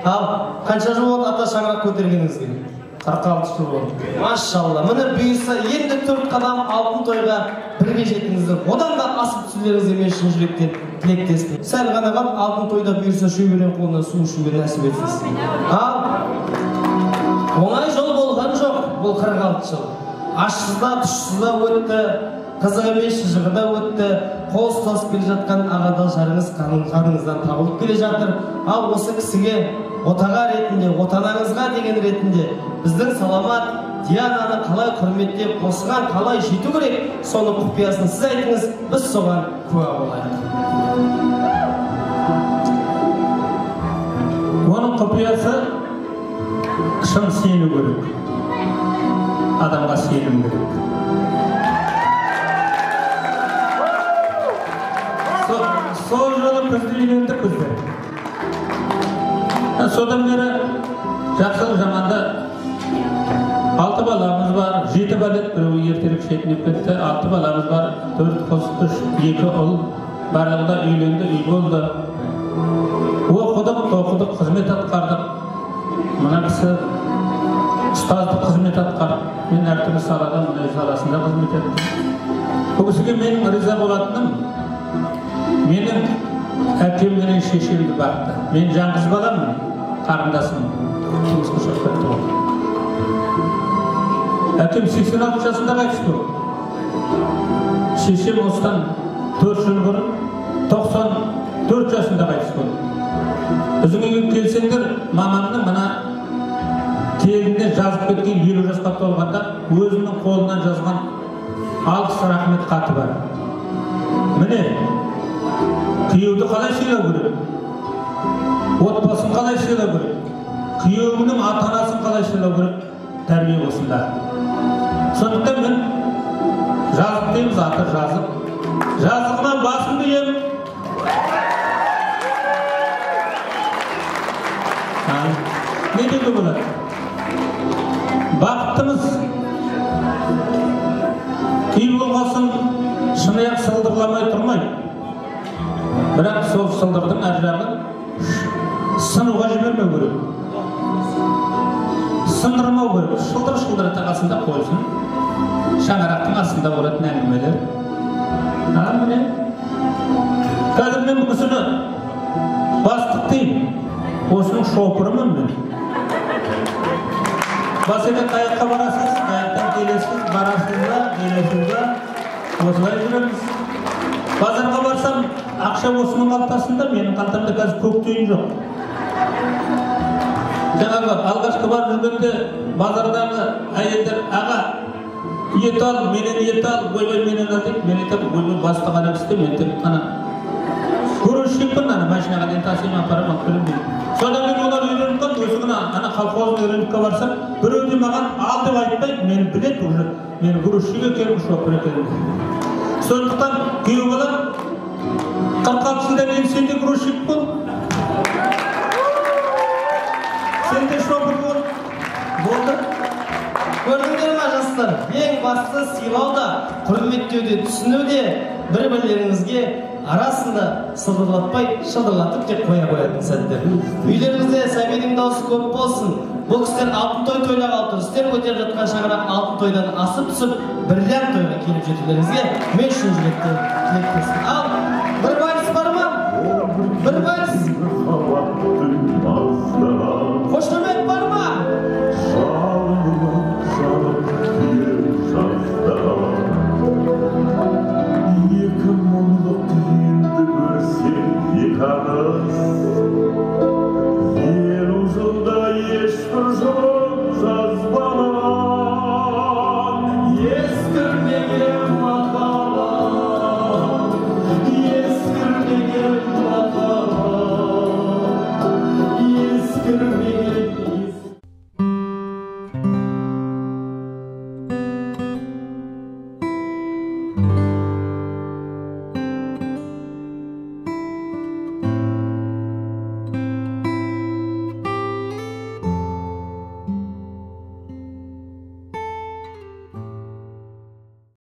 Ал, қанша жыл болды ата шаңырақ көтергеніңізге? 46 жыл болды. Машалла, міне бұйырса енді 4 қадам алтын тойға бірге жетіңіздер. Одан да асып түсулеріңізге мен шын жүректен тілектеспін. Сәл ғана қалып алтын тойда бұйырса шөберен қолынан су ішуге нәсіп етсін. Ал, оңай жол болған жоқ бұл 46 жыл. Ашсызда, тұшсызда өтті, қызық емес жығыда өтті, қол ұстасып келе жатқан ағада жарыңыз қарыңыздан табылып келе жатыр. Ал осы кісіге отаға ретінде, отанаңызға деген ретінде біздің саламат Диананы қалай құрметтеп, осыған қалай жету керек, соны құпиясын сіз айтыңыз, біз соған куә болайық. Оның құпиясы шын сену керек. Адамға сенім керек. Сол жылы бізді үйлендік біздер. Содан бері жақсылық жаманда 6 баламыз бар, 7 балет, біреуі ертерек шетінеп кетті, 6 баламыз бар, 4 қыз, 3, 2 ұл, барлығында үйленді, үй болды. Оқыдық, қызмет атқардық. Мына кісі ұстаздық қызмет атқардық. Мен әртүрлі салада, мұнай саласында қызмет еттім. Бұл кісіге менің риза болатыным, менің әкем менен шешемді бақты. Мен жаңғыз баламын, қарындасым. Тұрмысқа шығып кетті болды. Әкем 86 жасында қайтыс болды. Шешем осыдан 4 жыл бұрын 94 жасында қайтыс болды. Біздің үйге келсеңдер, мамамның мына келініне жазып кеткен 50 жасқа толғанда өзінің қолынан жазған алғыс рахмет хаты бар. Міне, күйеуді қалай сыйлау керек? Отбасын қалай сыйлау керек? Күйеуінің ата-анасын қалай сыйлау керек? Тәрбие осында. Сондықтан мен жазық дейміз, аты жазық. Жазығынан басымды ем. Не деуге болады? Бақыттымыз. Кей болғасын шыныяқ сылдырламай тұрмай. Бірақ сол сылдырдың әр жағын сынуға жібермеу керек. Сындырмау керек. Шылдыр тағасында қойсын. Шаңырақтың астында болатын әңгімелер. Міне. Қазір мен бұл кісіні бастық деймін. Осының шопырымын мен. Басымен қаяққа барасыз, қаяқтан келесіз, барасызға, келесізға. Осылай жүреміз. Базарға барсам, ақша осының қалтасында, менің қалтамда қазір көк тиын жоқ. Жаңағы алғашқы барып жүргенде базардағы әйелдер, аға, ет ал, менен ет ал, ойбай менен ал деп, мен айтам, ойбай басты ғана кісті, мен тек қана көріншекпін, машинаға дейін тасыйым апарам, алып келем. Содан мен олар үйреніп қалды, өзігін ана колхоздың үйреніпке барсам, біреуде маған ал деп айтпайды, мені білет уже, мен грузчик екенмін, шопыр екенмін. Сондықтан күйеу балам 46 жылдан кейін сен де грузчик бол, сен де шопыр бол. Болды. Көрдіңдер ма жастар? Ең басты сыйлауда, құрметтеуде, түсінуде бір-бірлеріңізге арасында сылдырлатпай, шылдырлатып деп қоя қоятын сәттер. Үйлеріңізде сәбидің дауысы көп болсын. Бұл кісілер алтын той тойлап алды. Сіздер көтеріп жатқан шаңырақ алтын тойдан асып түсіп, бірлен тойға келіп жетулеріңізге мен шын жүректен тілектеспін. Ал, бір